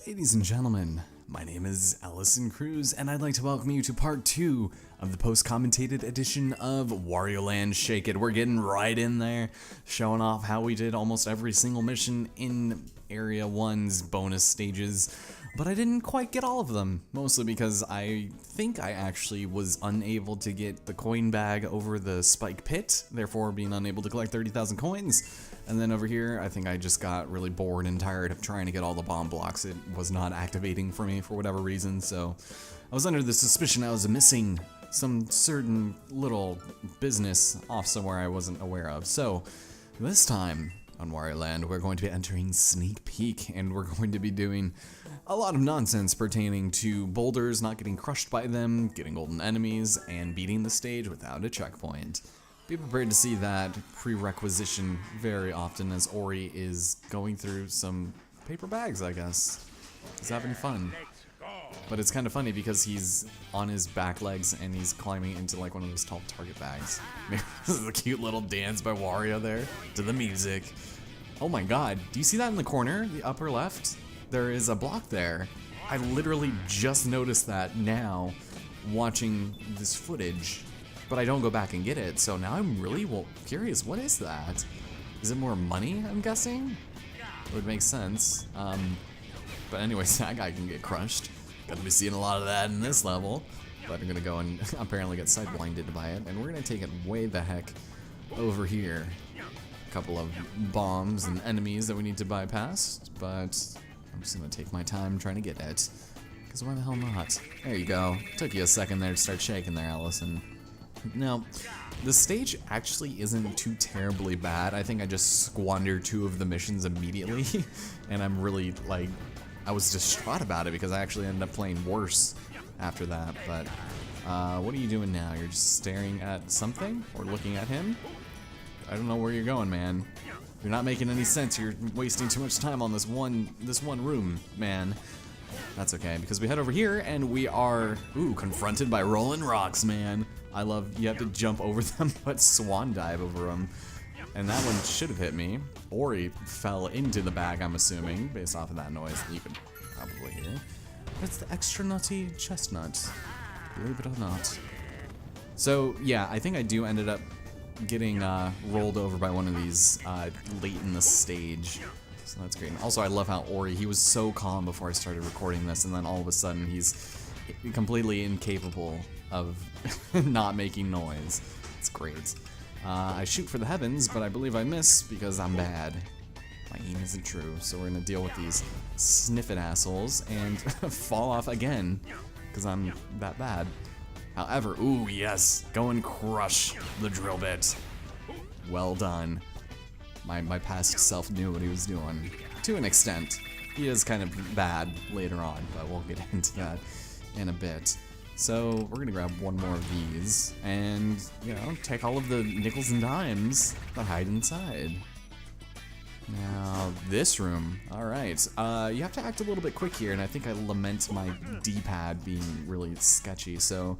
Ladies and gentlemen, my name is Allison Cruz, and I'd like to welcome you to part 2 of the post-commentated edition of Wario Land Shake It. We're getting right in there, showing off how we did almost every single mission in Area 1's bonus stages, but I didn't quite get all of them, mostly because I think I actually was unable to get the coin bag over the spike pit, therefore being unable to collect 30,000 coins. And then over here, I think I just got really bored and tired of trying to get all the bomb blocks. It was not activating for me for whatever reason, so I was under the suspicion I was missing some certain little business off somewhere I wasn't aware of. So this time on Wario Land, we're going to be entering Sneak Peek, and we're going to be doing a lot of nonsense pertaining to boulders, not getting crushed by them, getting golden enemies, and beating the stage without a checkpoint. Be prepared to see that prerequisition very often as Ori is going through some paper bags, I guess. He's having fun. But it's kind of funny because he's on his back legs and he's climbing into like one of those tall target bags. This is a cute little dance by Wario there to the music. Oh my god, do you see that in the corner, the upper left? There is a block there. I literally just noticed that now watching this footage. But I don't go back and get it, so now I'm really curious. What is that? Is it more money, I'm guessing? It would make sense. But anyways, that guy can get crushed. Gonna be seeing a lot of that in this level. But I'm gonna go and apparently get sidewinded by it, and we're gonna take it way the heck over here. A couple of bombs and enemies that we need to bypass, but I'm just gonna take my time trying to get it. Because why the hell not? There you go. Took you a second there to start shaking there, Allison. Now, the stage actually isn't too terribly bad. I think I just squandered 2 of the missions immediately, and I'm really, like, I was distraught about it because I actually ended up playing worse after that, but, what are you doing now? You're just staring at something? Or looking at him? I don't know where you're going, man. You're not making any sense. You're wasting too much time on this one room, man. That's okay, because we head over here and we are, confronted by rolling rocks, man. I love, you have to jump over them, but swan dive over them. And that one should have hit me. Ori fell into the bag, I'm assuming, based off of that noise that you could probably hear. It's the extra nutty chestnut, believe it or not. So, yeah, I think I ended up getting rolled over by one of these late in the stage. So that's great. And also, I love how Ori, he was so calm before I started recording this, and then all of a sudden he's completely incapable of not making noise. It's great. I shoot for the heavens, but I believe I miss because I'm bad. My aim isn't true, so we're gonna deal with these sniffin' assholes and fall off again because I'm that bad. However, ooh yes, go and crush the drill bit. Well done. My past self knew what he was doing, to an extent. He is kind of bad later on, but we'll get into that in a bit. So we're gonna grab one more of these, and, you know, take all of the nickels and dimes that hide inside. Now, this room, alright. You have to act a little bit quick here, and I think I lament my D-pad being really sketchy, so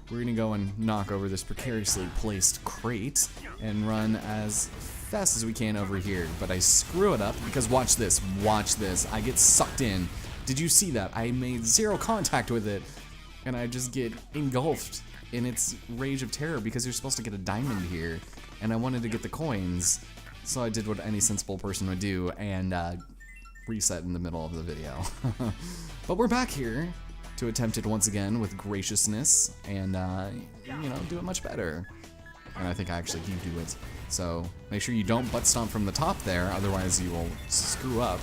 we're gonna go and knock over this precariously placed crate and run as fast as we can over here, but I screw it up because watch this, I get sucked in. Did you see that? I made 0 contact with it, and I just get engulfed in its rage of terror because you're supposed to get a diamond here, and I wanted to get the coins, so I did what any sensible person would do and reset in the middle of the video. But we're back here to attempt it once again with graciousness and, you know, do it much better. And I think I actually do it. So make sure you don't butt stomp from the top there, otherwise you will screw up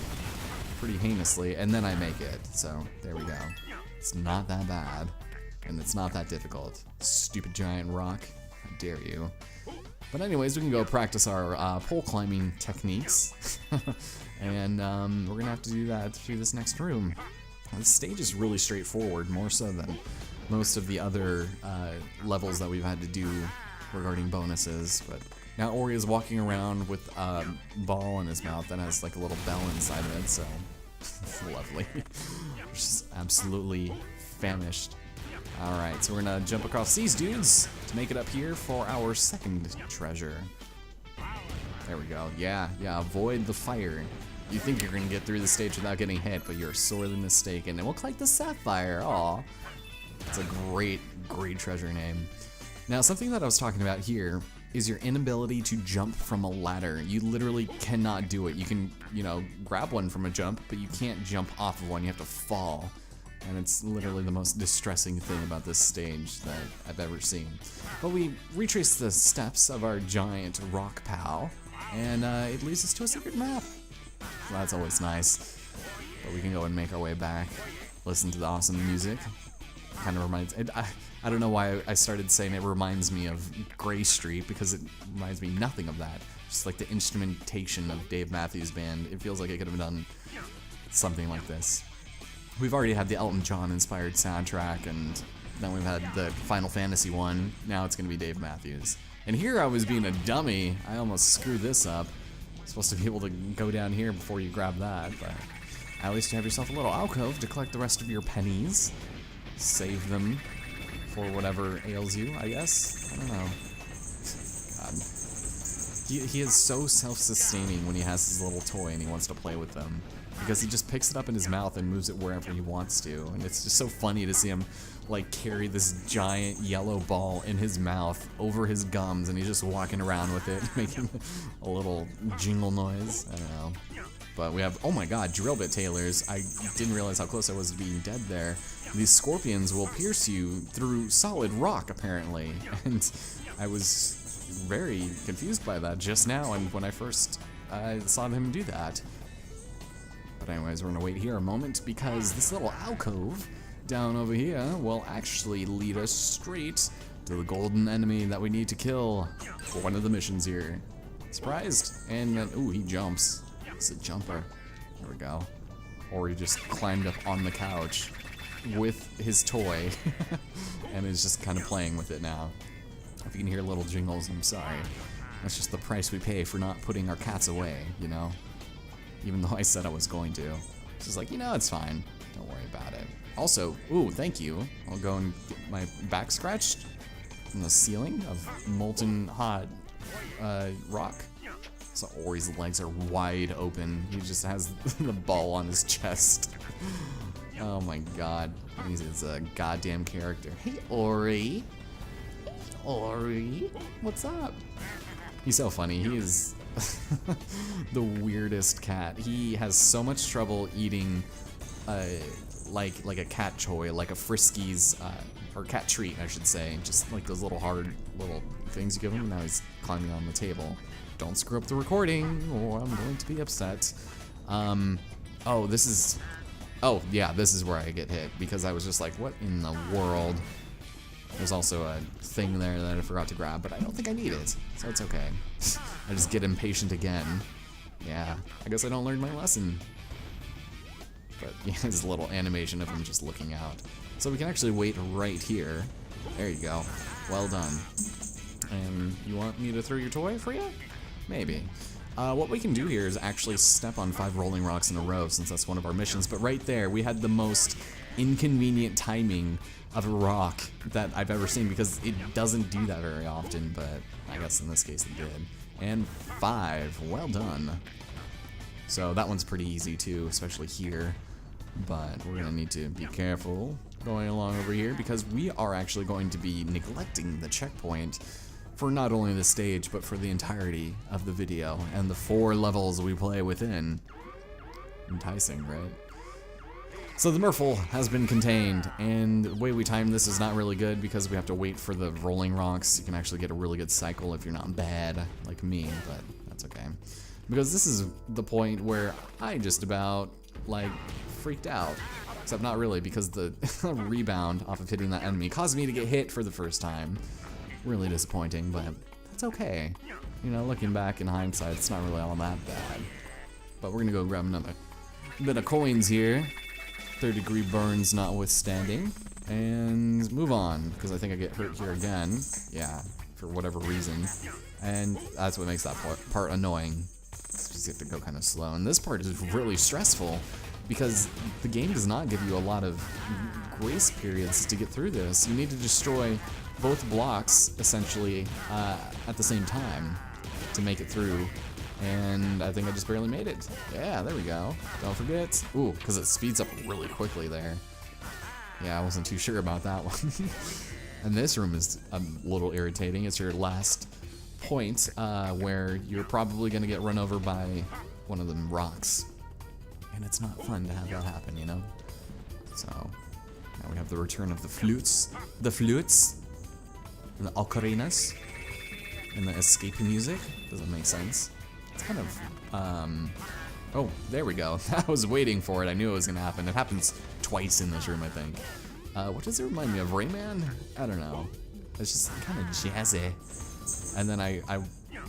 pretty heinously, and then I make it. So there we go. It's not that bad, and it's not that difficult. Stupid giant rock, how dare you. But anyways, we can go practice our pole climbing techniques, and we're gonna have to do that through this next room. This stage is really straightforward, more so than most of the other levels that we've had to do regarding bonuses, but now Ori is walking around with a ball in his mouth that has like a little bell inside of it, so it's lovely. Just absolutely famished. Alright, so we're gonna jump across these dudes to make it up here for our second treasure. There we go. Yeah, avoid the fire. You think you're gonna get through the stage without getting hit, but you're sorely mistaken. And we'll collect the sapphire. Aw. It's a great, great treasure name. Now, something that I was talking about here is your inability to jump from a ladder. You literally cannot do it. You can, you know, grab one from a jump, but you can't jump off of one. You have to fall. And it's literally the most distressing thing about this stage that I've ever seen. But we retrace the steps of our giant rock pal, and it leads us to a secret map. So that's always nice. But we can go and make our way back, listen to the awesome music. Kind of reminds, I don't know why I started saying it reminds me of Gray Street, because it reminds me nothing of that. Just like the instrumentation of Dave Matthews Band, it feels like it could have done something like this. We've already had the Elton John inspired soundtrack, and then we've had the Final Fantasy one. Now it's gonna be Dave Matthews. And here I was being a dummy. I almost screwed this up. I'm supposed to be able to go down here before you grab that, but at least you have yourself a little alcove to collect the rest of your pennies. Save them for whatever ails you, I guess. I don't know. God. He is so self-sustaining when he has his little toy and he wants to play with them, because he just picks it up in his mouth and moves it wherever he wants to, and it's just so funny to see him like carry this giant yellow ball in his mouth over his gums, and he's just walking around with it, making a little jingle noise. I don't know. But we have, oh my god, drill bit tailors. I didn't realize how close I was to being dead there. These scorpions will pierce you through solid rock, apparently, and I was very confused by that just now, and when I first saw him do that. But anyways, we're gonna wait here a moment, because this little alcove down over here will actually lead us straight to the golden enemy that we need to kill for one of the missions here. Surprised? And then, ooh, he jumps. He's a jumper. There we go. Or he just climbed up on the couch with his toy and is just kind of playing with it now. If you can hear little jingles, I'm sorry. That's just the price we pay for not putting our cats away, you know? Even though I said I was going to. It's just like, you know, it's fine. Don't worry about it. Also, ooh, thank you. I'll go and get my back scratched from the ceiling of molten hot rock. So Ori's legs are wide open. He just has the ball on his chest. Oh my god. He's a goddamn character. Hey, Ori. Hey, Ori. What's up? He's so funny. He is the weirdest cat. He has so much trouble eating like a cat toy, like a Friskies, or cat treat, I should say. Just like those little hard little things you give him. Now he's climbing on the table. Don't screw up the recording, or I'm going to be upset. Oh, this is... Oh, yeah, this is where I get hit, because I was just like, what in the world? There's also a thing there that I forgot to grab, but I don't think I need it, so it's okay. I just get impatient again. Yeah, I guess I don't learn my lesson. But yeah, there's a little animation of him just looking out. So we can actually wait right here. There you go. Well done. And you want me to throw your toy for you? Maybe. What we can do here is actually step on 5 rolling rocks in a row, since that's one of our missions. But right there, we had the most inconvenient timing of a rock that I've ever seen, because it doesn't do that very often, but I guess in this case it did. And 5. Well done. So that one's pretty easy too, especially here. But we're gonna need to be careful going along over here, because we are actually going to be neglecting the checkpoint for not only the stage, but for the entirety of the video and the 4 levels we play within. Enticing, right? So the Merfolk has been contained, and the way we time this is not really good, because we have to wait for the rolling rocks. You can actually get a really good cycle if you're not bad like me, but that's okay. Because this is the point where I just about, like, freaked out. Except not really, because the rebound off of hitting that enemy caused me to get hit for the first time. Really disappointing, but that's okay. You know, looking back in hindsight, it's not really all that bad. But we're gonna go grab another bit of coins here. 3rd-degree burns notwithstanding. And move on, because I think I get hurt here again. Yeah, for whatever reason. And that's what makes that part annoying. Just have to go kind of slow. And this part is really stressful, because the game does not give you a lot of grace periods to get through this. You need to destroy both blocks, essentially, at the same time to make it through And I think I just barely made it. Yeah, there we go. Don't forget. Ooh, because it speeds up really quickly there. Yeah, I wasn't too sure about that one. And this room is a little irritating. It's your last point where you're probably going to get run over by one of them rocks. And it's not fun to have that happen, you know? So, now we have the return of the flutes. The flutes. And the ocarinas. And the escape music. Doesn't make sense. It's kind of, oh, there we go. I was waiting for it. I knew it was going to happen. It happens twice in this room, I think. What does it remind me of? Rayman? I don't know. It's just kind of jazzy. And then I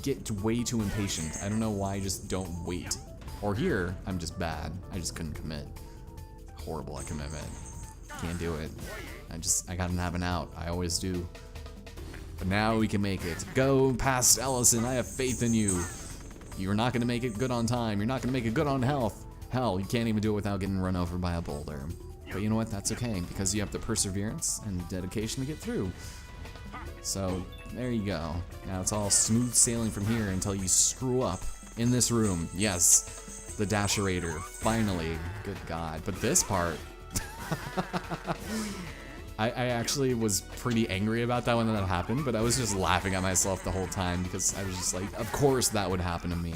get way too impatient. I don't know why I just don't wait. Or here, I'm just bad. I just couldn't commit. Horrible at commitment. Can't do it. I gotta have an out. I always do. But now we can make it. Go past Ellison. I have faith in you. You're not gonna make it good on time. You're not gonna make it good on health. Hell, you can't even do it without getting run over by a boulder. But you know what? That's okay, because you have the perseverance and dedication to get through. So, there you go. Now it's all smooth sailing from here until you screw up in this room. Yes, the Dasherator, finally. Good God. But this part, I actually was pretty angry about that when that happened, but I was just laughing at myself the whole time because I was just like, of course that would happen to me.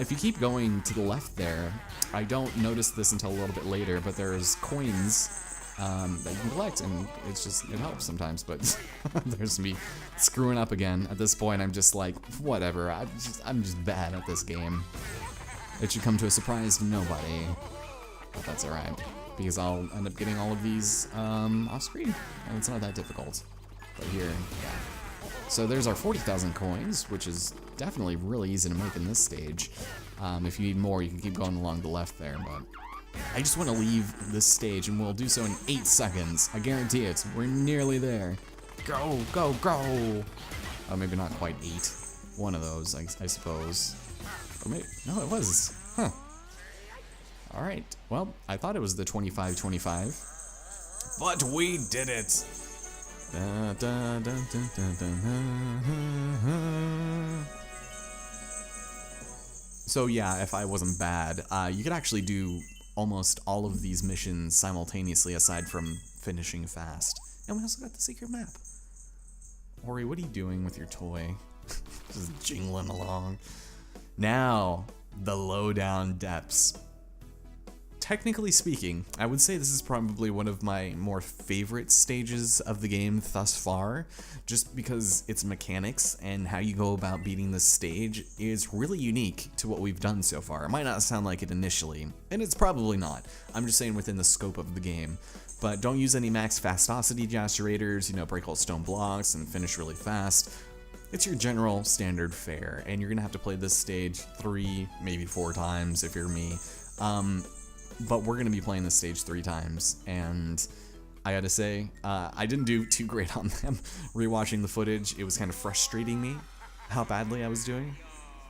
If you keep going to the left there, I don't notice this until a little bit later, but there's coins that you can collect, and it helps sometimes, but there's me screwing up again. At this point, I'm just like, whatever, I'm just bad at this game. It should come to a surprise to nobody, but that's alright, because I'll end up getting all of these off screen, and it's not that difficult. But here, yeah. So there's our 40,000 coins, which is definitely really easy to make in this stage. If you need more, you can keep going along the left there, but I just want to leave this stage, and we'll do so in 8 seconds. I guarantee it. We're nearly there. Go, go, go! Oh, maybe not quite 8. One of those, I suppose. Or maybe, no, it was. Huh. Alright, well, I thought it was the 25-25. But we did it! Da, da, da, da, da, da. So yeah, if I wasn't bad, you could actually do almost all of these missions simultaneously aside from finishing fast. And we also got the secret map. Ori, what are you doing with your toy? Just jingling along. Now, the Lowdown Depths. Technically speaking, I would say this is probably one of my more favorite stages of the game thus far, just because its mechanics and how you go about beating this stage is really unique to what we've done so far. It might not sound like it initially, and it's probably not. I'm just saying within the scope of the game. But don't use any max fastosity Dacerators, break all stone blocks and finish really fast. It's your general standard fare, and you're gonna have to play this stage 3, maybe 4 times if you're me. But we're gonna be playing this stage 3 times, and I gotta say, I didn't do too great on them. Rewatching the footage, it was kind of frustrating me how badly I was doing.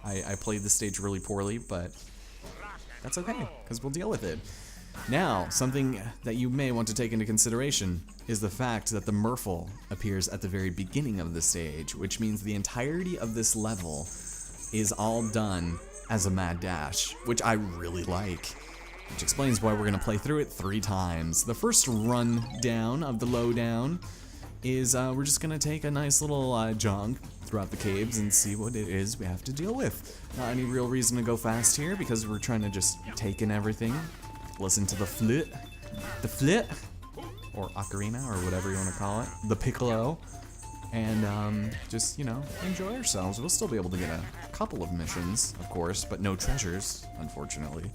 I played the stage really poorly, but that's okay, because we'll deal with it. Now, something that you may want to take into consideration is the fact that the Merfolk appears at the very beginning of the stage, which means the entirety of this level is all done as a mad dash, which I really like. Which explains why we're going to play through it 3 times. The first run down of the Lowdown is we're just going to take a nice little jog throughout the caves and see what it is we have to deal with. Not any real reason to go fast here because we're trying to just take in everything. Listen to the flute, or ocarina, or whatever you want to call it, the piccolo, and just, enjoy ourselves. We'll still be able to get a couple of missions, of course, but no treasures, unfortunately.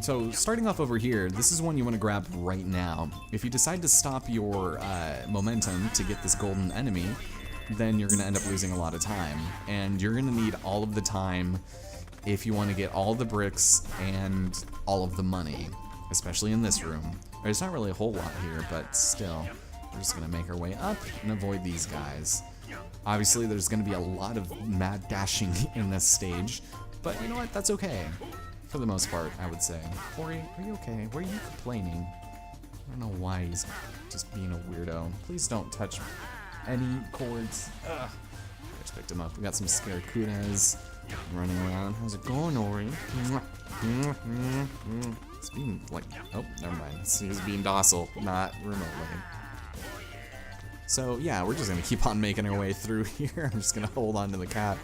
So starting off over here, this is one you want to grab right now. If you decide to stop your momentum to get this golden enemy, then you're going to end up losing a lot of time, and you're going to need all of the time if you want to get all the bricks and all of the money, especially in this room. There's not really a whole lot here, but still, we're just going to make our way up and avoid these guys. Obviously, there's going to be a lot of mad dashing in this stage, but you know what? That's okay. For the most part, I would say. Ori, are you okay? Were you complaining? I don't know why he's just being a weirdo. Please don't touch any cords. Ugh. I just picked him up. We got some Scarecudas. running around. How's it going, Ori? It's being like, oh, never mind. He's being docile, not remotely. So yeah, we're just gonna keep on making our way through here. I'm just gonna hold on to the cat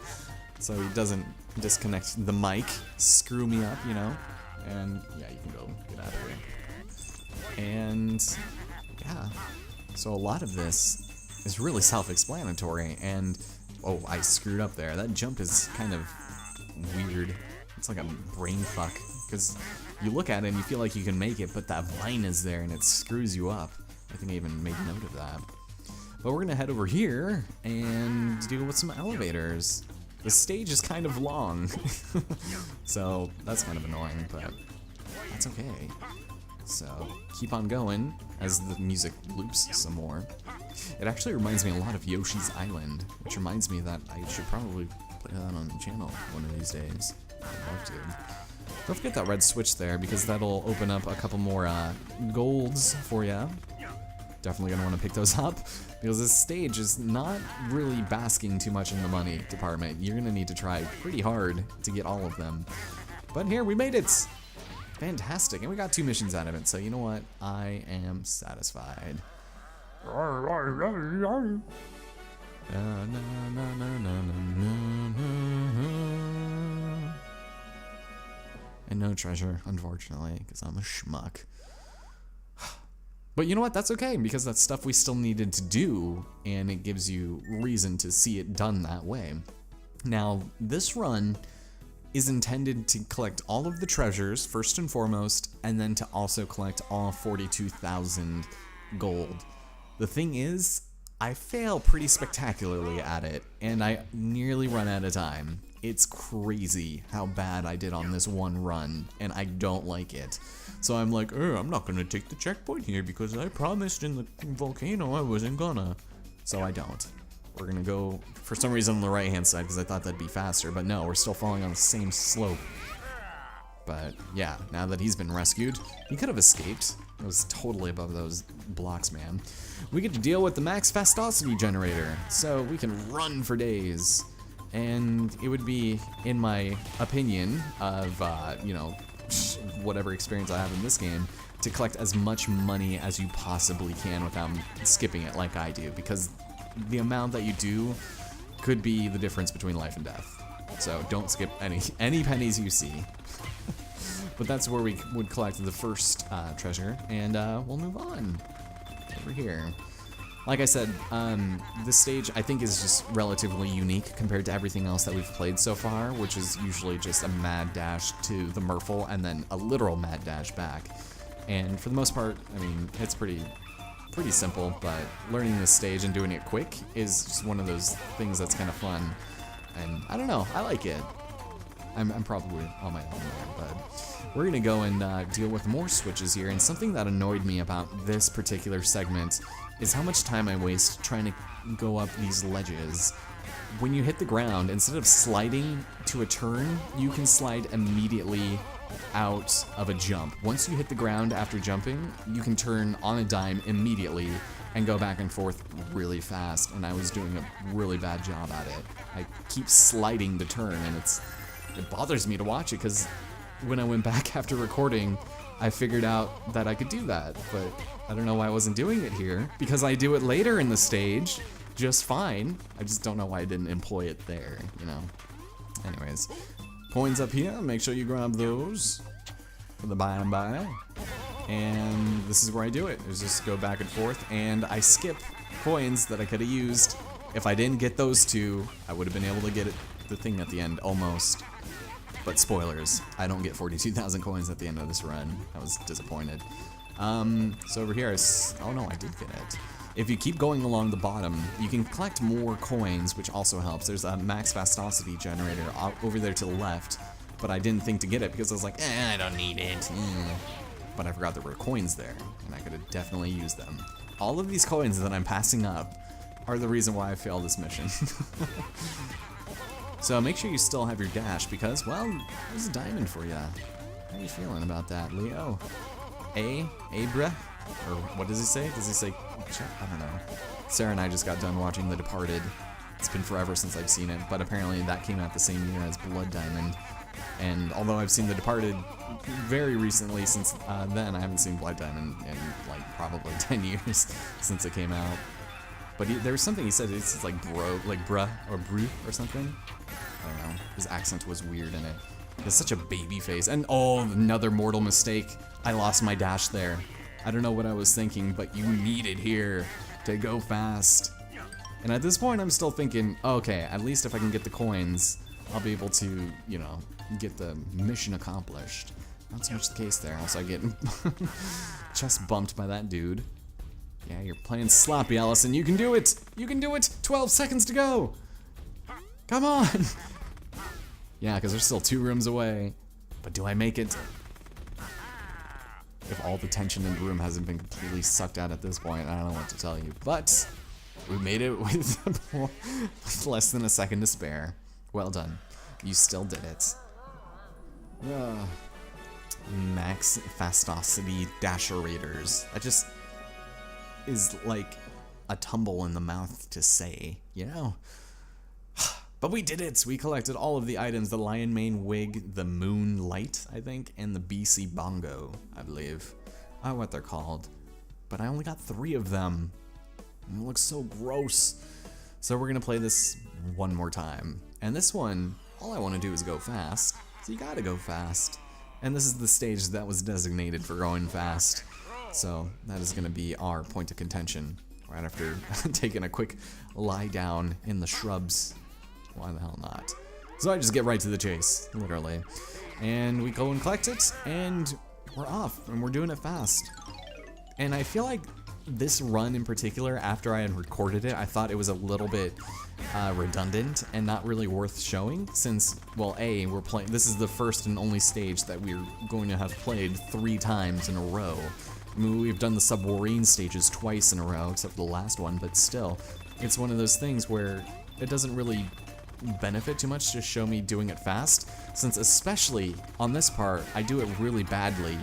so he doesn't disconnect the mic, screw me up, you know? And yeah, you can go get out of here. And yeah, so a lot of this is really self-explanatory, and oh, I screwed up there. That jump is kind of weird. It's like a brain fuck, because you look at it and you feel like you can make it, but that vine is there and it screws you up. I think I even made note of that. But we're gonna head over here and deal with some elevators. The stage is kind of long, so that's kind of annoying, but that's okay. So keep on going as the music loops some more. It actually reminds me a lot of Yoshi's Island, which reminds me that I should probably play that on the channel one of these days. I'd love to. Don't forget that red switch there, because that'll open up a couple more golds for you. Definitely gonna want to pick those up, because this stage is not really basking too much in the money department. You're gonna need to try pretty hard to get all of them. But here, we made it! Fantastic, and we got 2 missions out of it, so you know what? I am satisfied. And no treasure, unfortunately, because I'm a schmuck. But you know what? That's okay, because that's stuff we still needed to do, and it gives you reason to see it done that way. Now, this run is intended to collect all of the treasures, first and foremost, and then to also collect all 42,000 gold. The thing is, I fail pretty spectacularly at it, and I nearly run out of time. It's crazy how bad I did on this one run, and I don't like it. So I'm like, I'm not gonna take the checkpoint here because I promised in the volcano I wasn't gonna. So I don't. We're gonna go, for some reason, on the right-hand side because I thought that'd be faster, but no, we're still falling on the same slope. But yeah, now that he's been rescued, he could have escaped. It was totally above those blocks, man. We get to deal with the max fastosity generator, so we can run for days. And it would be, in my opinion, of, you know, whatever experience I have in this game, to collect as much money as you possibly can without skipping it like I do, because the amount that you do could be the difference between life and death. So don't skip any pennies you see. But that's where we would collect the first treasure, and we'll move on over here. Like I said, this stage I think is just relatively unique compared to everything else that we've played so far, which is usually just a mad dash to the Merfolk and then a literal mad dash back. And for the most part, I mean, it's pretty simple, but learning this stage and doing it quick is just one of those things that's kind of fun. And I don't know, I like it. I'm probably on my own there, but we're gonna go and deal with more switches here. And something that annoyed me about this particular segment is how much time I waste trying to go up these ledges. When you hit the ground, instead of sliding to a turn, you can slide immediately out of a jump. Once you hit the ground after jumping, you can turn on a dime immediately and go back and forth really fast, and I was doing a really bad job at it. I keep sliding the turn, and it bothers me to watch it, because when I went back after recording, I figured out that I could do that, but I don't know why I wasn't doing it here, because I do it later in the stage just fine. I just don't know why I didn't employ it there, you know. Anyways, coins up here, make sure you grab those for the buy and buy. And this is where I do it, is just go back and forth, and I skip coins that I could have used. If I didn't get those two, I would have been able to get the thing at the end, almost. But spoilers, I don't get 42,000 coins at the end of this run. I was disappointed. So over here, oh no, I did get it. If you keep going along the bottom, you can collect more coins, which also helps. There's a max fastosity generator over there to the left, but I didn't think to get it because I was like, I don't need it. But I forgot there were coins there, and I could have definitely used them. All of these coins that I'm passing up are the reason why I failed this mission. So make sure you still have your dash because, well, there's a diamond for you. How are you feeling about that, Leo? Abra? Or what does he say? Does he say, I don't know. Sarah and I just got done watching The Departed, It's been forever since I've seen it, but apparently that came out the same year as Blood Diamond. And although I've seen The Departed very recently since then, I haven't seen Blood Diamond in like probably 10 years since it came out. But there was something he said, it's like bro, like bruh or brew or something. I don't know, his accent was weird in it. He has such a baby face. And oh, another mortal mistake. I lost my dash there. I don't know what I was thinking, but you need it here to go fast. And at this point, I'm still thinking, okay, at least if I can get the coins, I'll be able to, you know, get the mission accomplished. Not so much the case there. Also, I get chest bumped by that dude. Yeah, you're playing sloppy, Allison. You can do it! You can do it! 12 seconds to go! Come on! Yeah, because there's still 2 rooms away. But do I make it? If all the tension in the room hasn't been completely sucked out at this point, I don't know what to tell you. But we made it with less than a second to spare. Well done. You still did it. Max Fastosity Dasher Raiders. That just is like a tumble in the mouth to say, you know? But we did it! We collected all of the items, the Lion Mane Wig, the Moon Light, I think, and the BC Bongo, I believe. I don't know what they're called. But I only got 3 of them. And it looks so gross. So we're gonna play this one more time. And this one, all I want to do is go fast. So you gotta go fast. And this is the stage that was designated for going fast. So that is gonna be our point of contention. Right after taking a quick lie down in the shrubs. Why the hell not? So I just get right to the chase, literally. And we go and collect it, and we're off, and we're doing it fast. And I feel like this run in particular, after I had recorded it, I thought it was a little bit redundant and not really worth showing, since, well, A, we're playing, this is the first and only stage that we're going to have played 3 times in a row. I mean, we've done the submarine stages twice in a row, except for the last one, but still, it's one of those things where it doesn't really benefit too much to show me doing it fast, since especially on this part, I do it really badly.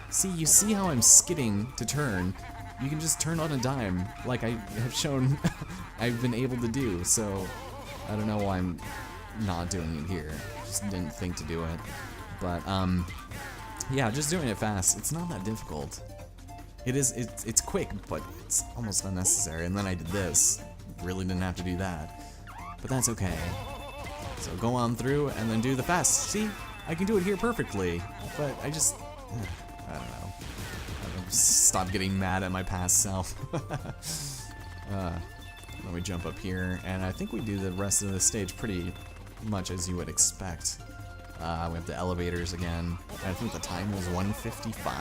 See, you see how I'm skidding to turn? You can just turn on a dime, like I have shown I've been able to do, so I don't know why I'm not doing it here. Just didn't think to do it. But, yeah, just doing it fast, it's not that difficult. It's quick, but it's almost unnecessary, and then I did this. Really didn't have to do that. But that's okay. So go on through and then do the fast. See? I can do it here perfectly, but I just, I don't know. Stop getting mad at my past self. Then we jump up here, and I think we do the rest of the stage pretty much as you would expect. We have the elevators again. I think the time was 1:55.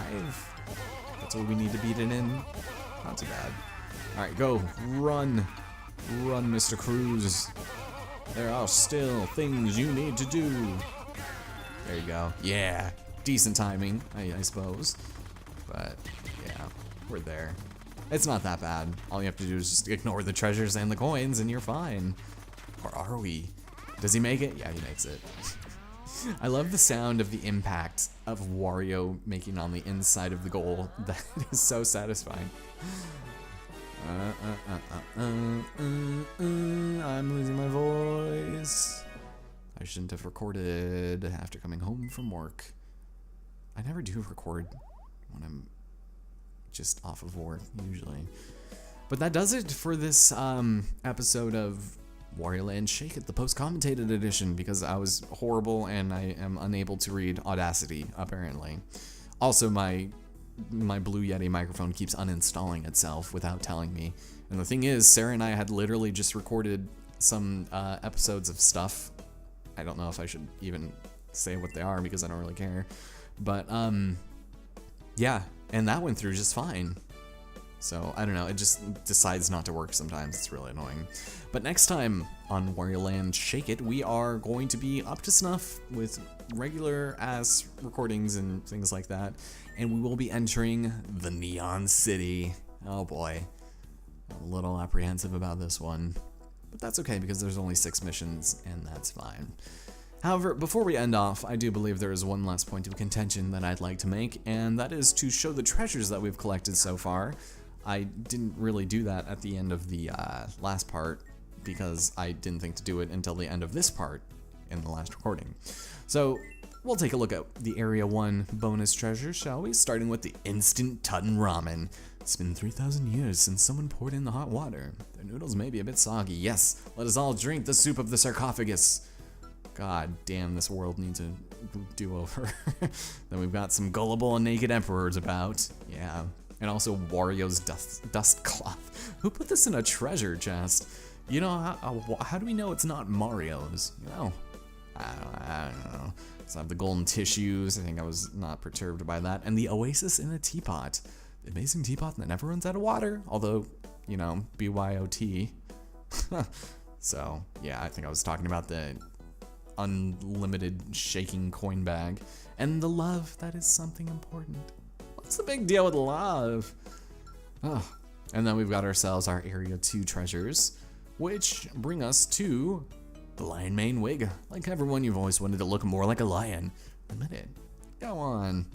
That's what we need to beat it in. Not too bad. Alright, go. Run. Run, Mr. Cruz. There are still things you need to do. There you go. Yeah. Decent timing, I suppose. But, yeah, we're there. It's not that bad. All you have to do is just ignore the treasures and the coins and you're fine. Or are we? Does he make it? Yeah, he makes it. I love the sound of the impact of Wario making on the inside of the goal. That is so satisfying. I'm losing my voice. I shouldn't have recorded after coming home from work. I never do record when I'm just off of work, usually. But that does it for this episode of Wario Land Shake It, the post-commentated edition, because I was horrible and I am unable to read Audacity, apparently. Also, my Blue Yeti microphone keeps uninstalling itself without telling me. And the thing is, Sarah and I had literally just recorded some episodes of stuff. I don't know if I should even say what they are because I don't really care. But, yeah, and that went through just fine. So, I don't know, it just decides not to work sometimes. It's really annoying. But next time on Wario Land Shake It, we are going to be up to snuff with regular-ass recordings and things like that. And we will be entering the Neon City. Oh boy. I'm a little apprehensive about this one. But that's okay because there's only 6 missions and that's fine. However, before we end off, I do believe there is one last point of contention that I'd like to make, and that is to show the treasures that we've collected so far. I didn't really do that at the end of the last part, because I didn't think to do it until the end of this part in the last recording. So we'll take a look at the Area 1 bonus treasures, shall we? Starting with the Instant Tutton Ramen. It's been 3,000 years since someone poured in the hot water. Their noodles may be a bit soggy. Yes, let us all drink the soup of the sarcophagus. God damn, this world needs a do-over. Then we've got some gullible and naked emperors about. Yeah. And also Wario's dust cloth. Who put this in a treasure chest? You know, how do we know it's not Mario's? You know? I don't know. So I have the golden tissues. I think I was not perturbed by that. And the oasis in a teapot. The amazing teapot that never runs out of water. Although, you know, BYOT. So, yeah, I think I was talking about the unlimited shaking coin bag. And the love, that is something important. What's the big deal with love? Oh. And then we've got ourselves our Area 2 treasures, which bring us to the lion mane wig. Like everyone, you've always wanted to look more like a lion. Admit it. Go on.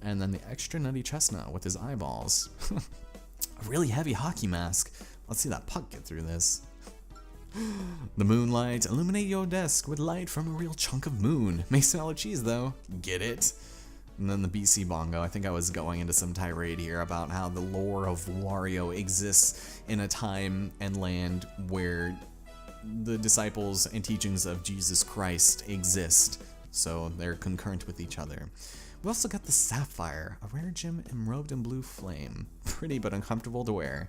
And then the extra nutty chestnut with his eyeballs. A really heavy hockey mask. Let's see that puck get through this. The moonlight. Illuminate your desk with light from a real chunk of moon. May smell of cheese though. Get it? And then the BC bongo. I think I was going into some tirade here about how the lore of Wario exists in a time and land where the disciples and teachings of Jesus Christ exist. So they're concurrent with each other. We also got the sapphire, a rare gem enrobed in blue flame. Pretty but uncomfortable to wear.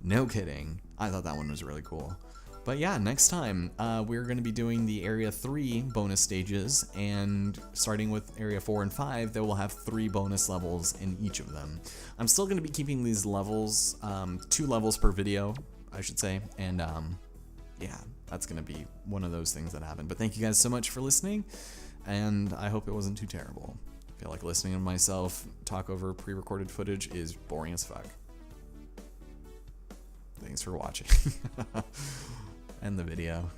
No kidding. I thought that one was really cool. But yeah, next time we're going to be doing the Area 3 bonus stages, and starting with Area 4 and 5, they will have 3 bonus levels in each of them. I'm still going to be keeping these levels, 2 levels per video, I should say, and yeah, that's going to be one of those things that happen. But thank you guys so much for listening, and I hope it wasn't too terrible. I feel like listening to myself talk over pre-recorded footage is boring as fuck. Thanks for watching. End the video.